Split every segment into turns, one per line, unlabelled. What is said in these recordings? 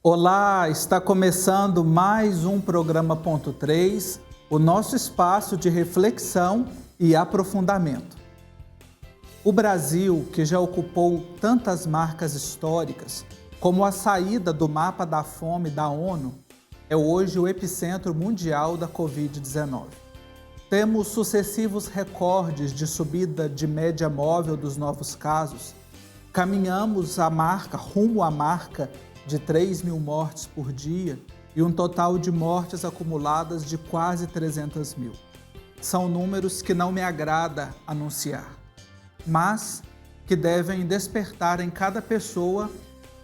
Olá, está começando mais um programa Ponto 3, o nosso espaço de reflexão e aprofundamento. O Brasil, que já ocupou tantas marcas históricas, como a saída do mapa da fome da ONU, é hoje o epicentro mundial da Covid-19. Temos sucessivos recordes de subida de média móvel dos novos casos. Caminhamos rumo à marca de 3 mil mortes por dia e um total de mortes acumuladas de quase 300 mil. São números que não me agrada anunciar, mas que devem despertar em cada pessoa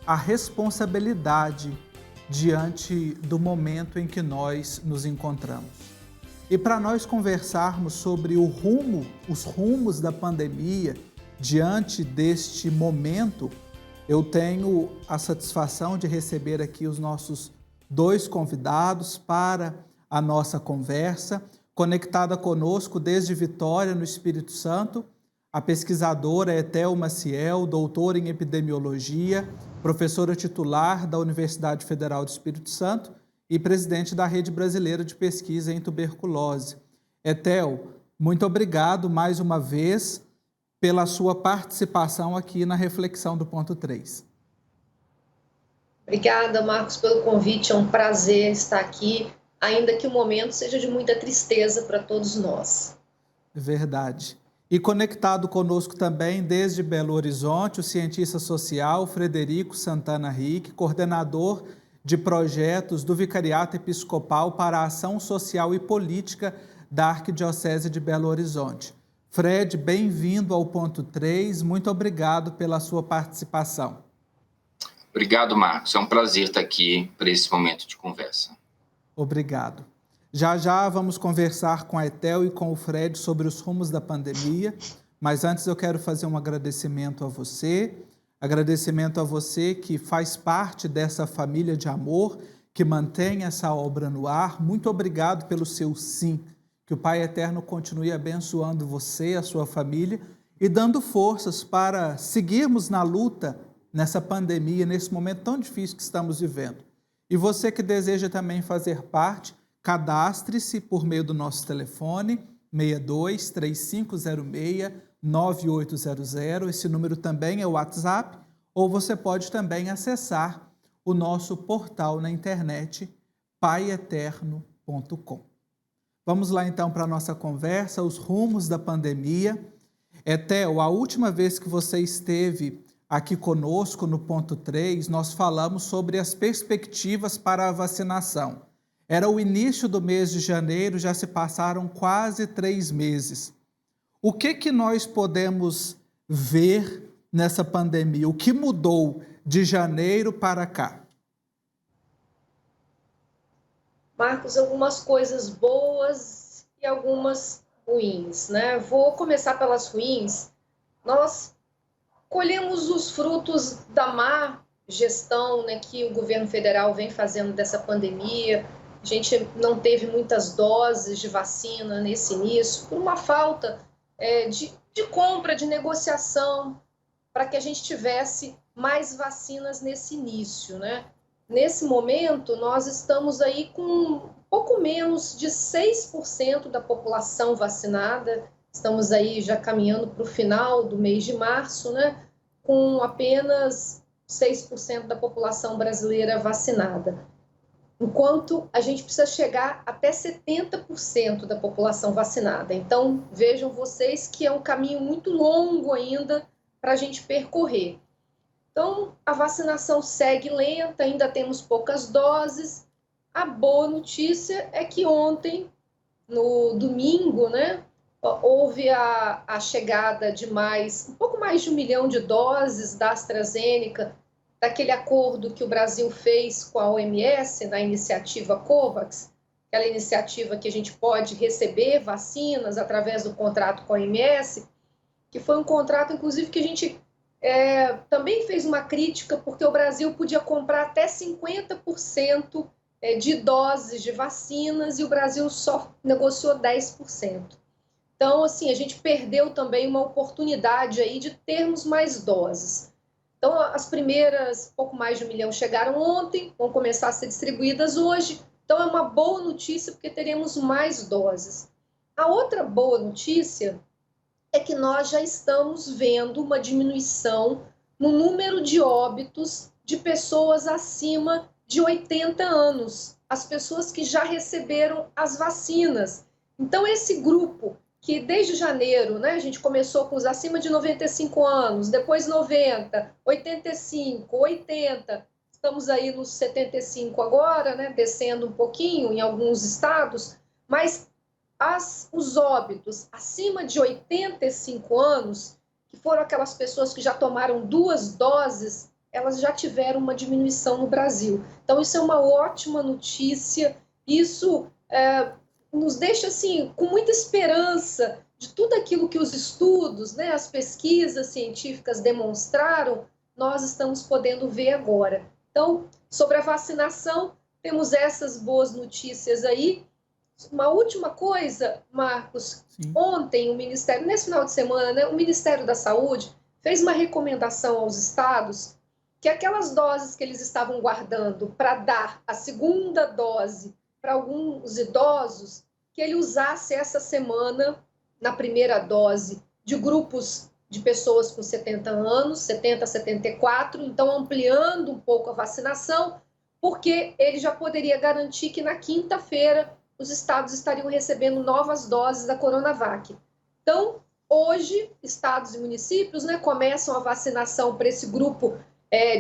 a responsabilidade diante do momento em que nós nos encontramos. E para nós conversarmos sobre os rumos da pandemia diante deste momento, eu tenho a satisfação de receber aqui os nossos dois convidados para a nossa conversa. Conectada conosco desde Vitória, no Espírito Santo, a pesquisadora Ethel Maciel, doutora em epidemiologia, professora titular da Universidade Federal do Espírito Santo e presidente da Rede Brasileira de Pesquisa em Tuberculose. Ethel, muito obrigado mais uma vez pela sua participação aqui na Reflexão do Ponto 3.
Obrigada, Marcos, pelo convite. É um prazer estar aqui, ainda que o momento seja de muita tristeza para todos nós.
Verdade. E conectado conosco também, desde Belo Horizonte, o cientista social Frederico Santana Rick, coordenador de projetos do Vicariato Episcopal para a Ação Social e Política da Arquidiocese de Belo Horizonte. Fred, bem-vindo ao Ponto 3, muito obrigado pela sua participação.
Obrigado, Marcos, é um prazer estar aqui para esse momento de conversa.
Obrigado. Já vamos conversar com a Ethel e com o Fred sobre os rumos da pandemia, mas antes eu quero fazer um agradecimento a você que faz parte dessa família de amor, que mantém essa obra no ar. Muito obrigado pelo seu sim. Que o Pai Eterno continue abençoando você, a sua família e dando forças para seguirmos na luta nessa pandemia, nesse momento tão difícil que estamos vivendo. E você que deseja também fazer parte, cadastre-se por meio do nosso telefone 62 3506 9800. Esse número também é o WhatsApp, ou você pode também acessar o nosso portal na internet paieterno.com. Vamos lá então para a nossa conversa, os rumos da pandemia. Ethel, a última vez que você esteve aqui conosco no Ponto 3, nós falamos sobre as perspectivas para a vacinação. Era o início do mês de janeiro, já se passaram quase 3 meses. O que nós podemos ver nessa pandemia? O que mudou de janeiro para cá?
Marcos, algumas coisas boas e algumas ruins, né? Vou começar pelas ruins. Nós colhemos os frutos da má gestão, né, que o governo federal vem fazendo dessa pandemia. A gente não teve muitas doses de vacina nesse início, por uma falta de compra, de negociação, para que a gente tivesse mais vacinas nesse início, né? Nesse momento, nós estamos aí com um pouco menos de 6% da população vacinada. Estamos aí já caminhando para o final do mês de março, né? Com apenas 6% da população brasileira vacinada. Enquanto a gente precisa chegar até 70% da população vacinada. Então, vejam vocês que é um caminho muito longo ainda para a gente percorrer. Então, a vacinação segue lenta, ainda temos poucas doses. A boa notícia é que ontem, no domingo, né, houve a chegada de um pouco mais de 1 milhão de doses da AstraZeneca, daquele acordo que o Brasil fez com a OMS, na iniciativa COVAX, aquela iniciativa que a gente pode receber vacinas através do contrato com a OMS, que foi um contrato, inclusive, que a gente também fez uma crítica, porque o Brasil podia comprar até 50% de doses de vacinas e o Brasil só negociou 10%. Então, assim, a gente perdeu também uma oportunidade aí de termos mais doses. Então, as primeiras, pouco mais de 1 milhão, chegaram ontem, vão começar a ser distribuídas hoje. Então, é uma boa notícia, porque teremos mais doses. A outra boa notícia é que nós já estamos vendo uma diminuição no número de óbitos de pessoas acima de 80 anos, as pessoas que já receberam as vacinas. Então, esse grupo que desde janeiro, né, a gente começou com os acima de 95 anos, depois 90, 85, 80, estamos aí nos 75 agora, né, descendo um pouquinho em alguns estados, mas os óbitos acima de 85 anos, que foram aquelas pessoas que já tomaram 2 doses, elas já tiveram uma diminuição no Brasil. Então, isso é uma ótima notícia, isso nos deixa assim, com muita esperança de tudo aquilo que os estudos, né, as pesquisas científicas demonstraram, nós estamos podendo ver agora. Então, sobre a vacinação, temos essas boas notícias aí. Uma última coisa, Marcos, sim. Ontem o Ministério, nesse final de semana, né, o Ministério da Saúde fez uma recomendação aos estados que aquelas doses que eles estavam guardando para dar a segunda dose para alguns idosos, que ele usasse essa semana, na primeira dose, de grupos de pessoas com 70 anos, 70 a 74, então ampliando um pouco a vacinação, porque ele já poderia garantir que na quinta-feira os estados estariam recebendo novas doses da Coronavac. Então, hoje, estados e municípios, né, começam a vacinação para esse grupo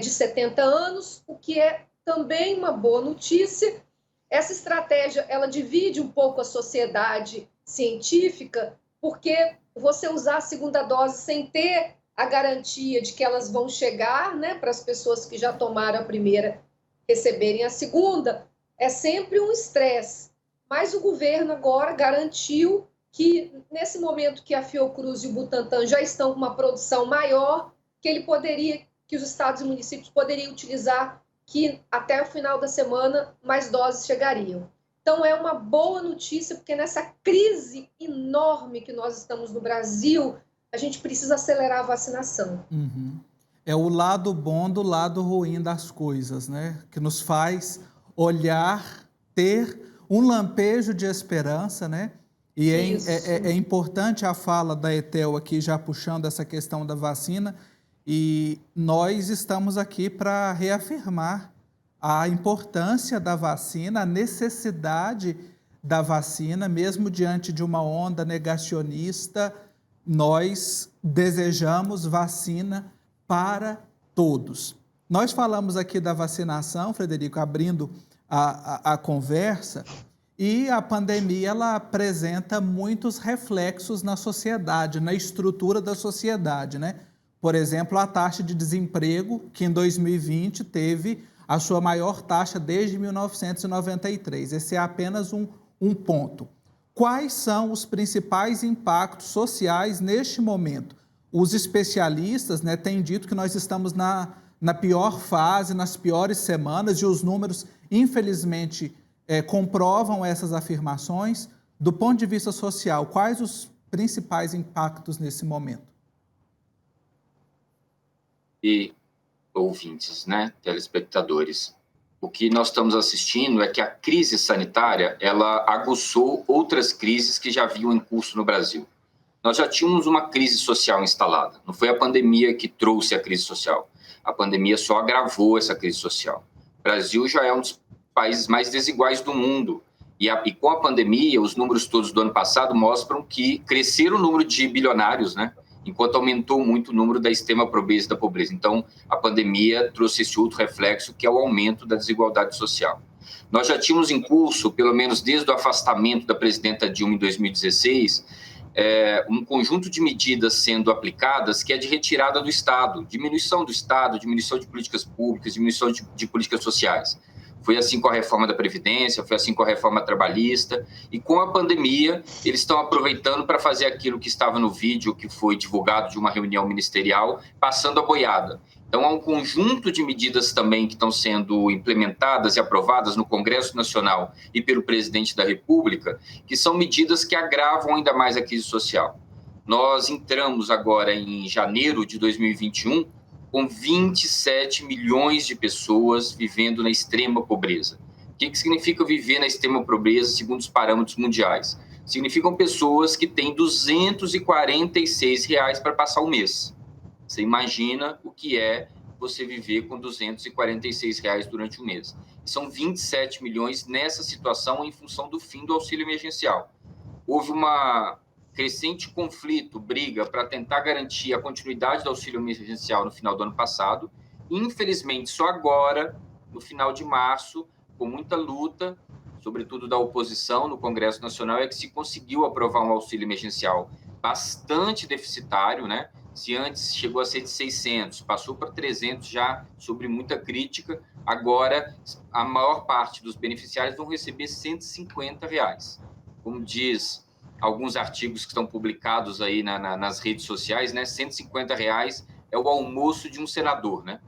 de 70 anos, o que é também uma boa notícia. Essa estratégia, ela divide um pouco a sociedade científica, porque você usar a segunda dose sem ter a garantia de que elas vão chegar, né, para as pessoas que já tomaram a primeira receberem a segunda, é sempre um estresse. Mas o governo agora garantiu que, nesse momento que a Fiocruz e o Butantan já estão com uma produção maior, que os estados e municípios poderiam utilizar, que até o final da semana mais doses chegariam. Então, é uma boa notícia, porque nessa crise enorme que nós estamos no Brasil, a gente precisa acelerar a vacinação.
Uhum. É o lado bom do lado ruim das coisas, né? Que nos faz olhar, ter um lampejo de esperança, né? E é importante a fala da Etel aqui, já puxando essa questão da vacina, e nós estamos aqui para reafirmar a importância da vacina, a necessidade da vacina, mesmo diante de uma onda negacionista, nós desejamos vacina para todos. Nós falamos aqui da vacinação, Frederico, abrindo a conversa, e a pandemia ela apresenta muitos reflexos na sociedade, na estrutura da sociedade, né? Por exemplo, a taxa de desemprego, que em 2020 teve a sua maior taxa desde 1993. Esse é apenas um ponto. Quais são os principais impactos sociais neste momento? Os especialistas, né, têm dito que nós estamos na pior fase, nas piores semanas, e os números, infelizmente, comprovam essas afirmações. Do ponto de vista social, quais os principais impactos nesse momento?
E ouvintes, né, telespectadores, o que nós estamos assistindo é que a crise sanitária, ela aguçou outras crises que já haviam em curso no Brasil. Nós já tínhamos uma crise social instalada, não foi a pandemia que trouxe a crise social, a pandemia só agravou essa crise social. O Brasil já é um dos países mais desiguais do mundo, e com a pandemia, os números todos do ano passado mostram que cresceram o número de bilionários, né? Enquanto aumentou muito o número da extrema pobreza e da pobreza. Então, a pandemia trouxe esse outro reflexo, que é o aumento da desigualdade social. Nós já tínhamos em curso, pelo menos desde o afastamento da presidenta Dilma em 2016, um conjunto de medidas sendo aplicadas que é de retirada do Estado, diminuição do Estado, diminuição de políticas públicas, diminuição de políticas sociais. Foi assim com a reforma da Previdência, foi assim com a reforma trabalhista, e com a pandemia eles estão aproveitando para fazer aquilo que estava no vídeo que foi divulgado de uma reunião ministerial, passando a boiada. Então há um conjunto de medidas também que estão sendo implementadas e aprovadas no Congresso Nacional e pelo presidente da República, que são medidas que agravam ainda mais a crise social. Nós entramos agora em janeiro de 2021 com 27 milhões de pessoas vivendo na extrema pobreza. O que significa viver na extrema pobreza segundo os parâmetros mundiais? Significam pessoas que têm R$ 246 para passar o mês. Você imagina o que é você viver com R$ 246 durante o mês. São 27 milhões nessa situação em função do fim do auxílio emergencial. Houve uma crescente conflito, briga para tentar garantir a continuidade do auxílio emergencial no final do ano passado. Infelizmente, só agora, no final de março, com muita luta, sobretudo da oposição no Congresso Nacional, é que se conseguiu aprovar um auxílio emergencial bastante deficitário, né? Se antes chegou a ser de 600, passou para 300 já, sobre muita crítica. Agora, a maior parte dos beneficiários vão receber R$ 150. Como diz alguns artigos que estão publicados aí nas redes sociais, né? R$ 150 é o almoço de um senador, né?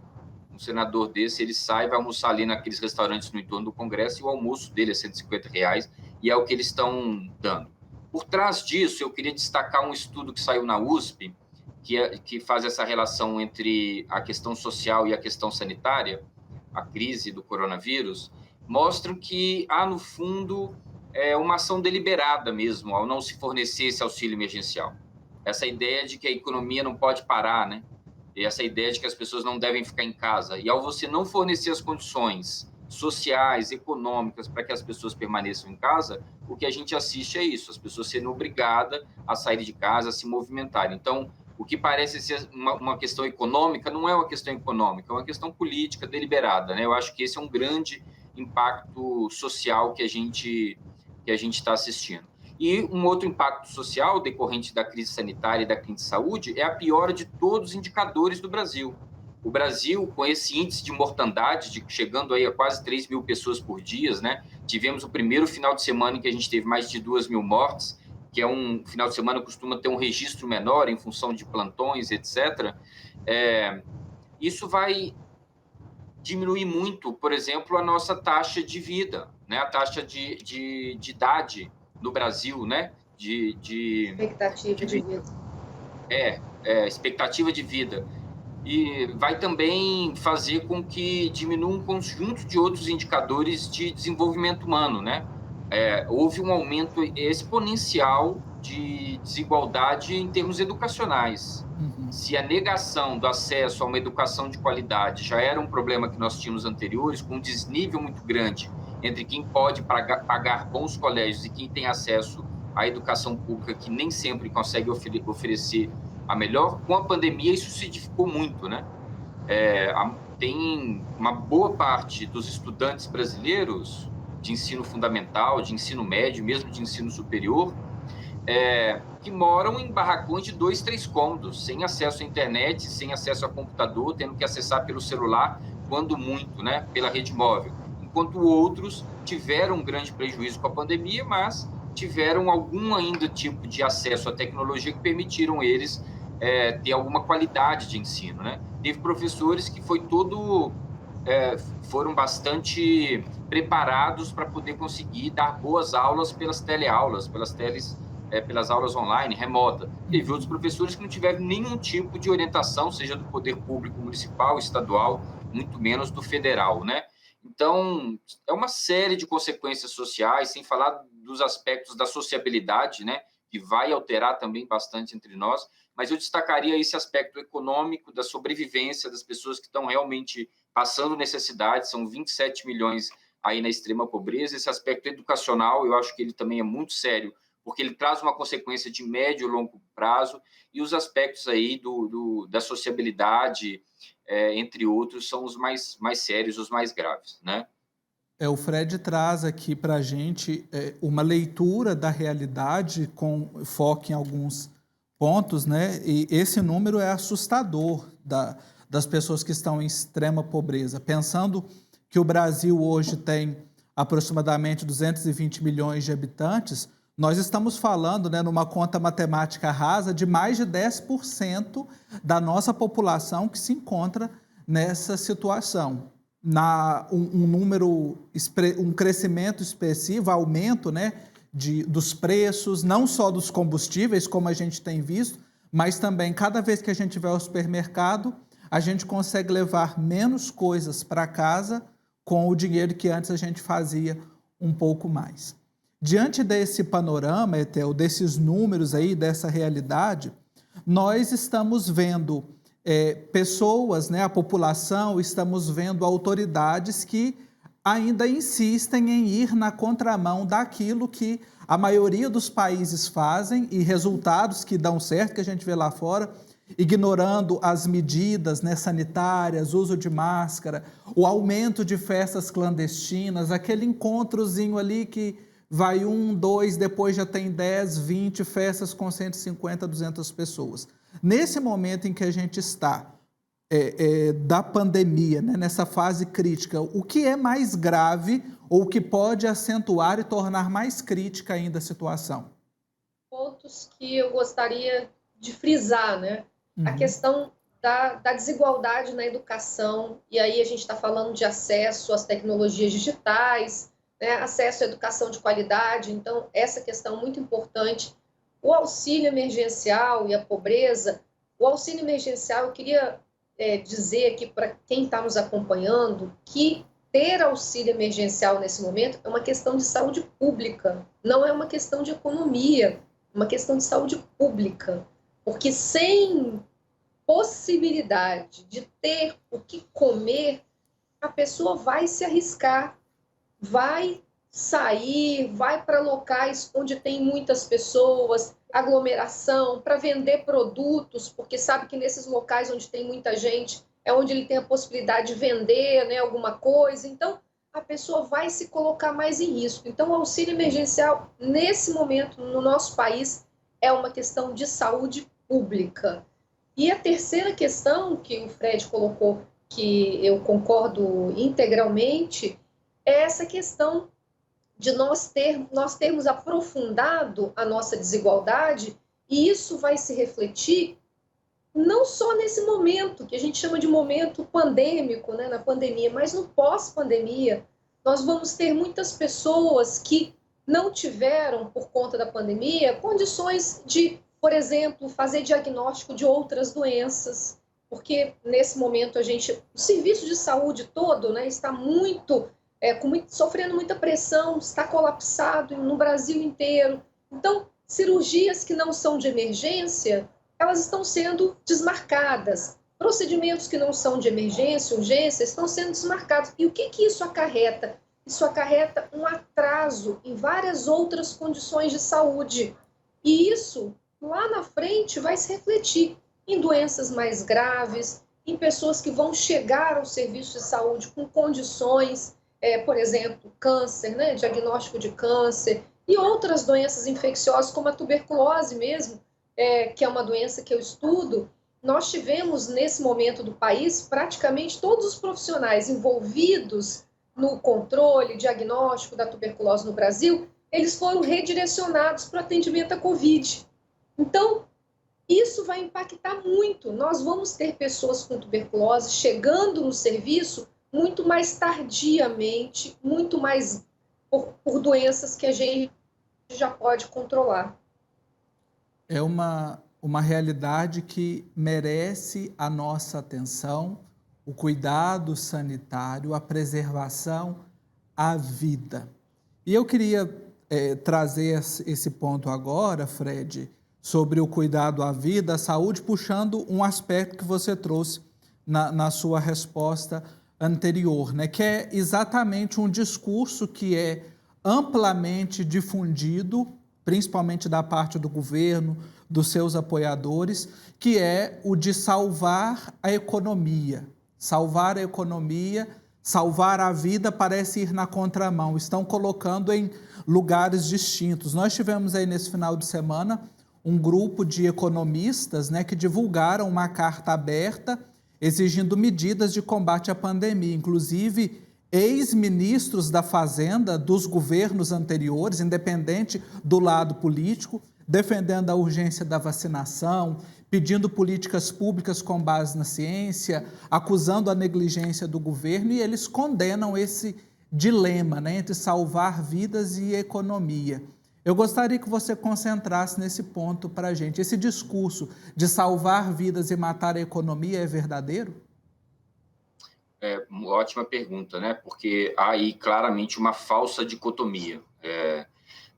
Um senador desse, ele sai, vai almoçar ali naqueles restaurantes no entorno do Congresso e o almoço dele é R$ 150 e é o que eles estão dando. Por trás disso, eu queria destacar um estudo que saiu na USP, que faz essa relação entre a questão social e a questão sanitária, a crise do coronavírus, mostram que há, no fundo, uma ação deliberada mesmo, ao não se fornecer esse auxílio emergencial. Essa ideia de que a economia não pode parar, né? E essa ideia de que as pessoas não devem ficar em casa. E ao você não fornecer as condições sociais, econômicas, para que as pessoas permaneçam em casa, o que a gente assiste é isso, as pessoas sendo obrigadas a sair de casa, a se movimentarem. Então, o que parece ser uma questão econômica não é uma questão econômica, é uma questão política deliberada, né? Eu acho que esse é um grande impacto social que a gente está assistindo. E um outro impacto social decorrente da crise sanitária e da crise de saúde é a piora de todos os indicadores do Brasil. O Brasil, com esse índice de mortandade, chegando aí a quase 3 mil pessoas por dia, né? Tivemos o primeiro final de semana em que a gente teve mais de 2 mil mortes, que é um final de semana que costuma ter um registro menor em função de plantões, etc. Isso vai diminuir muito, por exemplo, a nossa taxa de vida, né? A taxa de idade no Brasil, né?
Expectativa de vida.
Expectativa de vida. E vai também fazer com que diminua um conjunto de outros indicadores de desenvolvimento humano, né? Houve um aumento exponencial de desigualdade em termos educacionais. Se a negação do acesso a uma educação de qualidade já era um problema que nós tínhamos anteriores, com um desnível muito grande entre quem pode pagar bons colégios e quem tem acesso à educação pública, que nem sempre consegue oferecer a melhor, com a pandemia isso se dificultou muito, né? Tem uma boa parte dos estudantes brasileiros de ensino fundamental, de ensino médio, mesmo de ensino superior, que moram em barracões de 2, 3 cômodos, sem acesso à internet, sem acesso a computador, tendo que acessar pelo celular, quando muito, né, pela rede móvel. Enquanto outros tiveram um grande prejuízo com a pandemia, mas tiveram algum ainda tipo de acesso à tecnologia que permitiram eles ter alguma qualidade de ensino, né? Teve professores que foram bastante preparados para poder conseguir dar boas aulas pelas teleaulas, pelas aulas online, remota. Teve outros professores que não tiveram nenhum tipo de orientação, seja do poder público municipal, estadual, muito menos do federal, né? Então, é uma série de consequências sociais, sem falar dos aspectos da sociabilidade, né? Que vai alterar também bastante entre nós, mas eu destacaria esse aspecto econômico da sobrevivência das pessoas que estão realmente passando necessidade, são 27 milhões aí na extrema pobreza. Esse aspecto educacional, eu acho que ele também é muito sério, porque ele traz uma consequência de médio e longo prazo, e os aspectos aí da sociabilidade, entre outros, são os mais sérios, os mais graves, né?
O Fred traz aqui para a gente uma leitura da realidade com foco em alguns pontos, né? E esse número é assustador das pessoas que estão em extrema pobreza. Pensando que o Brasil hoje tem aproximadamente 220 milhões de habitantes, nós estamos falando, né, numa conta matemática rasa, de mais de 10% da nossa população que se encontra nessa situação. Um crescimento expressivo, aumento, né, dos preços, não só dos combustíveis, como a gente tem visto, mas também, cada vez que a gente vai ao supermercado, a gente consegue levar menos coisas para casa com o dinheiro que antes a gente fazia um pouco mais. Diante desse panorama, Etel, desses números aí, dessa realidade, nós estamos vendo pessoas, né, a população, estamos vendo autoridades que ainda insistem em ir na contramão daquilo que a maioria dos países fazem e resultados que dão certo, que a gente vê lá fora, ignorando as medidas, né, sanitárias, uso de máscara, o aumento de festas clandestinas, aquele encontrozinho ali que vai 1, 2, depois já tem 10, 20 festas com 150, 200 pessoas. Nesse momento em que a gente está da pandemia, né, nessa fase crítica, o que é mais grave ou o que pode acentuar e tornar mais crítica ainda a situação?
Pontos que eu gostaria de frisar, né? A questão da desigualdade na educação, e aí a gente está falando de acesso às tecnologias digitais, né? Acesso à educação de qualidade, então essa questão é muito importante. O auxílio emergencial e a pobreza, o auxílio emergencial, eu queria dizer aqui para quem está nos acompanhando que ter auxílio emergencial nesse momento é uma questão de saúde pública, não é uma questão de economia, é uma questão de saúde pública, porque sem possibilidade de ter o que comer, a pessoa vai se arriscar, vai sair, vai para locais onde tem muitas pessoas, aglomeração, para vender produtos, porque sabe que nesses locais onde tem muita gente é onde ele tem a possibilidade de vender, né, alguma coisa. Então, a pessoa vai se colocar mais em risco. Então, o auxílio emergencial, nesse momento, no nosso país, é uma questão de saúde pública. E a terceira questão que o Fred colocou, que eu concordo integralmente, é essa questão de nós termos aprofundado a nossa desigualdade, e isso vai se refletir não só nesse momento, que a gente chama de momento pandêmico, né, na pandemia, mas no pós-pandemia. Nós vamos ter muitas pessoas que não tiveram, por conta da pandemia, condições de, por exemplo, fazer diagnóstico de outras doenças, porque nesse momento o serviço de saúde todo, né, está sofrendo muita pressão, está colapsado no Brasil inteiro. Então, cirurgias que não são de emergência, elas estão sendo desmarcadas. Procedimentos que não são de emergência, urgência, estão sendo desmarcados. E o que isso acarreta? Isso acarreta um atraso em várias outras condições de saúde. E isso, lá na frente, vai se refletir em doenças mais graves, em pessoas que vão chegar ao serviço de saúde com condições, por exemplo, câncer, né? Diagnóstico de câncer, e outras doenças infecciosas, como a tuberculose mesmo, que é uma doença que eu estudo. Nós tivemos, nesse momento do país, praticamente todos os profissionais envolvidos no controle, diagnóstico da tuberculose no Brasil, eles foram redirecionados para o atendimento à Covid. Então, isso vai impactar muito. Nós vamos ter pessoas com tuberculose chegando no serviço muito mais tardiamente, muito mais por doenças que a gente já pode controlar.
É uma realidade que merece a nossa atenção, o cuidado sanitário, a preservação à vida. E eu queria trazer esse ponto agora, Fred, sobre o cuidado à vida, à saúde, puxando um aspecto que você trouxe na sua resposta anterior, né? Que é exatamente um discurso que é amplamente difundido, principalmente da parte do governo, dos seus apoiadores, que é o de salvar a economia. Salvar a economia, salvar a vida parece ir na contramão, estão colocando em lugares distintos. Nós tivemos aí nesse final de semana um grupo de economistas, né, que divulgaram uma carta aberta exigindo medidas de combate à pandemia, inclusive ex-ministros da Fazenda dos governos anteriores, independente do lado político, defendendo a urgência da vacinação, pedindo políticas públicas com base na ciência, acusando a negligência do governo, e eles condenam esse dilema, né, entre salvar vidas e economia. Eu gostaria que você concentrasse nesse ponto para a gente. Esse discurso de salvar vidas e matar a economia é verdadeiro?
É uma ótima pergunta, né? Porque há aí claramente uma falsa dicotomia.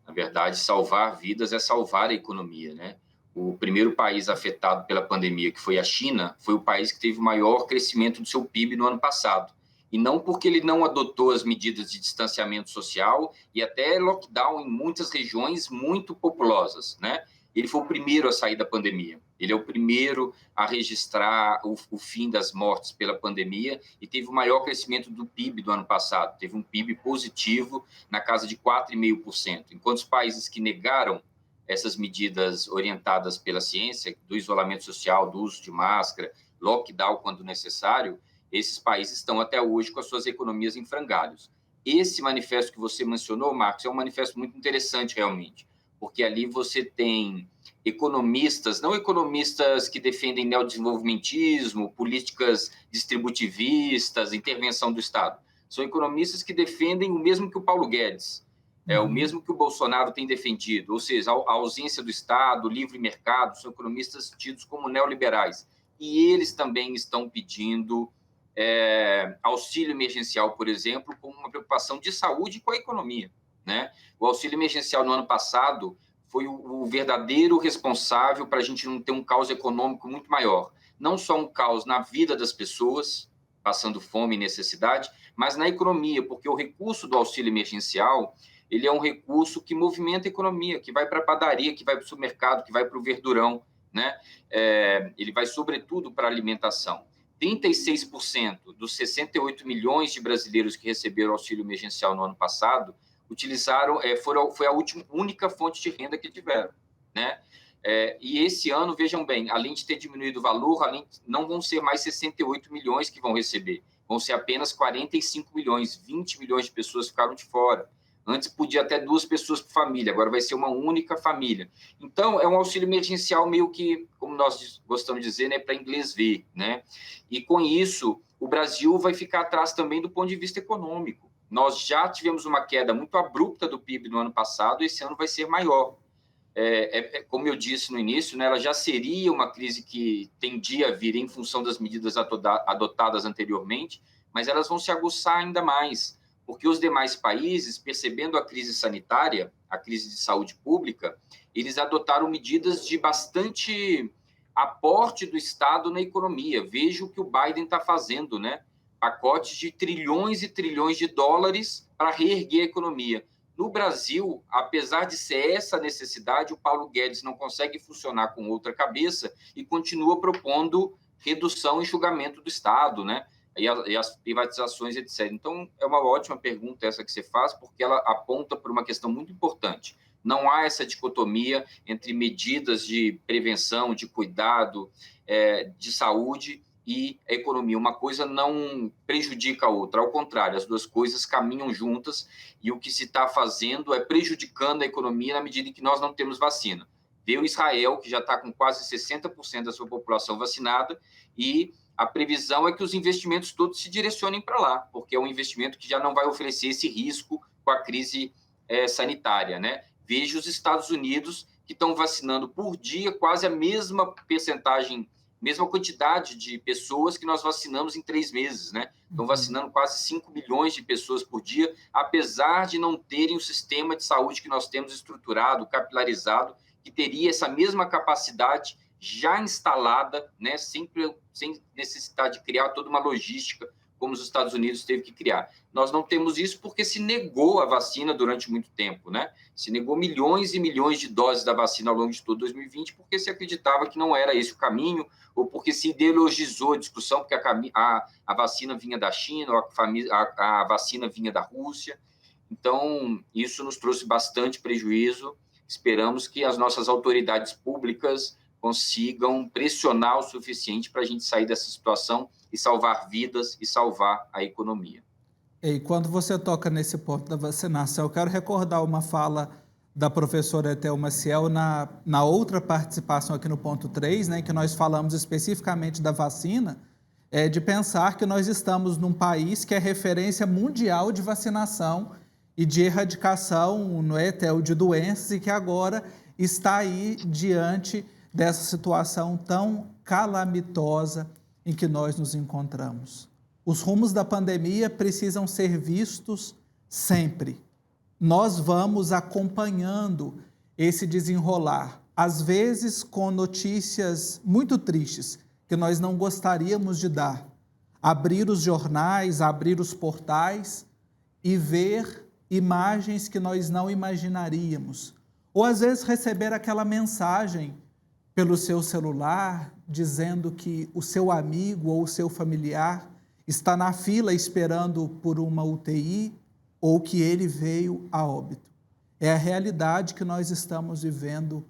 Na verdade, salvar vidas é salvar a economia, né? O primeiro país afetado pela pandemia, que foi a China, foi o país que teve o maior crescimento do seu PIB no ano passado. E não porque ele não adotou as medidas de distanciamento social e até lockdown em muitas regiões muito populosas, né? Ele foi o primeiro a sair da pandemia. Ele é o primeiro a registrar o fim das mortes pela pandemia e teve o maior crescimento do PIB do ano passado. Teve um PIB positivo na casa de 4,5%. Enquanto os países que negaram essas medidas orientadas pela ciência, do isolamento social, do uso de máscara, lockdown quando necessário, esses países estão até hoje com as suas economias em frangalhos. Esse manifesto que você mencionou, Marcos, é um manifesto muito interessante realmente, porque ali você tem economistas, não economistas que defendem neodesenvolvimentismo, políticas distributivistas, intervenção do Estado. São economistas que defendem o mesmo que o Paulo Guedes, o mesmo que o Bolsonaro tem defendido, ou seja, a ausência do Estado, o livre mercado, são economistas tidos como neoliberais. E eles também estão pedindo auxílio emergencial, por exemplo, com uma preocupação de saúde e com a economia, né? O auxílio emergencial no ano passado foi o verdadeiro responsável para a gente não ter um caos econômico muito maior. Não só um caos na vida das pessoas, passando fome e necessidade, mas na economia, porque o recurso do auxílio emergencial, ele é um recurso que movimenta a economia, que vai para a padaria, que vai para o supermercado, que vai para o verdurão, né? Ele vai, sobretudo, para a alimentação. 36% dos 68 milhões de brasileiros que receberam auxílio emergencial no ano passado utilizaram, foi a única fonte de renda que tiveram, né? E esse ano, vejam bem, além de ter diminuído o valor, não vão ser mais 68 milhões que vão receber, vão ser apenas 45 milhões, 20 milhões de pessoas ficaram de fora. Antes podia até 2 pessoas por família, agora vai ser uma única família. Então, é um auxílio emergencial meio que, como nós gostamos de dizer, né, para inglês ver, né? E com isso, o Brasil vai ficar atrás também do ponto de vista econômico. Nós já tivemos uma queda muito abrupta do PIB no ano passado, esse ano vai ser maior. Como eu disse no início, né, ela já seria uma crise que tendia a vir em função das medidas adotadas anteriormente, mas elas vão se aguçar ainda mais, porque os demais países, percebendo a crise sanitária, a crise de saúde pública, eles adotaram medidas de bastante aporte do Estado na economia. Veja o que o Biden está fazendo, né? Pacotes de trilhões e trilhões de dólares para reerguer a economia. No Brasil, apesar de ser essa necessidade, o Paulo Guedes não consegue funcionar com outra cabeça e continua propondo redução e enxugamento do Estado, né? E as privatizações, etc. Então, é uma ótima pergunta essa que você faz, porque ela aponta para uma questão muito importante. Não há essa dicotomia entre medidas de prevenção, de cuidado, de saúde e a economia. Uma coisa não prejudica a outra, ao contrário, as duas coisas caminham juntas e o que se está fazendo é prejudicando a economia na medida em que nós não temos vacina. Vê o Israel, que já está com quase 60% da sua população vacinada, e a previsão é que os investimentos todos se direcionem para lá, porque é um investimento que já não vai oferecer esse risco com a crise sanitária, né? Veja os Estados Unidos, que estão vacinando por dia quase a mesma percentagem, mesma quantidade de pessoas que nós vacinamos em 3 meses, né? Estão vacinando quase 5 milhões de pessoas por dia, apesar de não terem o sistema de saúde que nós temos estruturado, capilarizado, que teria essa mesma capacidade já instalada, né, sem necessidade de criar toda uma logística como os Estados Unidos teve que criar. Nós não temos isso porque se negou a vacina durante muito tempo, né? Se negou milhões e milhões de doses da vacina ao longo de todo 2020 porque se acreditava que não era esse o caminho ou porque se ideologizou a discussão porque a vacina vinha da China ou a vacina vinha da Rússia. Então, isso nos trouxe bastante prejuízo. Esperamos que as nossas autoridades públicas consigam pressionar o suficiente para a gente sair dessa situação e salvar vidas e salvar a economia.
E quando você toca nesse ponto da vacinação, eu quero recordar uma fala da professora Etel Maciel na outra participação aqui no ponto 3, né, em que nós falamos especificamente da vacina, de pensar que nós estamos num país que é referência mundial de vacinação e de erradicação, não é, Theo, de doenças, e que agora está aí diante dessa situação tão calamitosa em que nós nos encontramos. Os rumos da pandemia precisam ser vistos sempre. Nós vamos acompanhando esse desenrolar, às vezes com notícias muito tristes, que nós não gostaríamos de dar. Abrir os jornais, abrir os portais e ver imagens que nós não imaginaríamos. Ou às vezes receber aquela mensagem pelo seu celular, dizendo que o seu amigo ou o seu familiar está na fila esperando por uma UTI ou que ele veio a óbito. É a realidade que nós estamos vivendo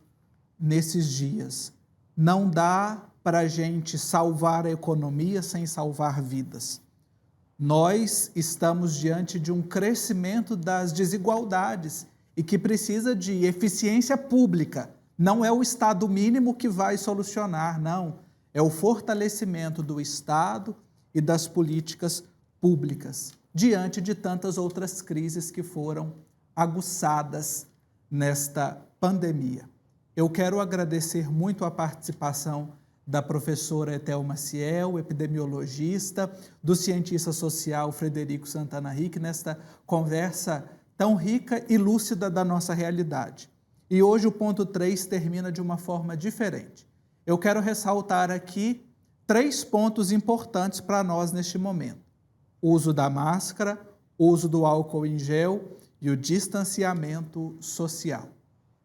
nesses dias. Não dá para a gente salvar a economia sem salvar vidas. Nós estamos diante de um crescimento das desigualdades e que precisa de eficiência pública. Não é o Estado mínimo que vai solucionar, não. É o fortalecimento do Estado e das políticas públicas, diante de tantas outras crises que foram aguçadas nesta pandemia. Eu quero agradecer muito a participação da professora Ethel Maciel, epidemiologista, do cientista social Frederico Santana Rick, nesta conversa tão rica e lúcida da nossa realidade. E hoje o ponto 3 termina de uma forma diferente. Eu quero ressaltar aqui 3 pontos importantes para nós neste momento: o uso da máscara, o uso do álcool em gel e o distanciamento social.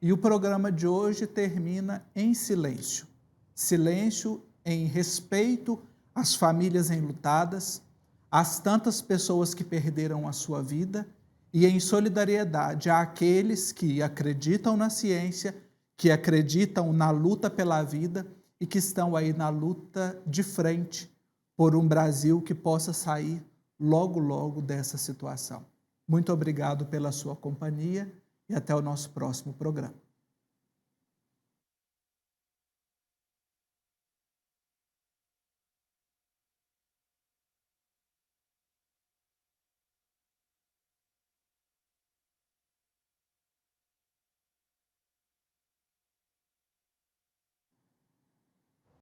E o programa de hoje termina em silêncio. Silêncio em respeito às famílias enlutadas, às tantas pessoas que perderam a sua vida e em solidariedade àqueles que acreditam na ciência, que acreditam na luta pela vida e que estão aí na luta de frente por um Brasil que possa sair logo, logo dessa situação. Muito obrigado pela sua companhia e até o nosso próximo programa.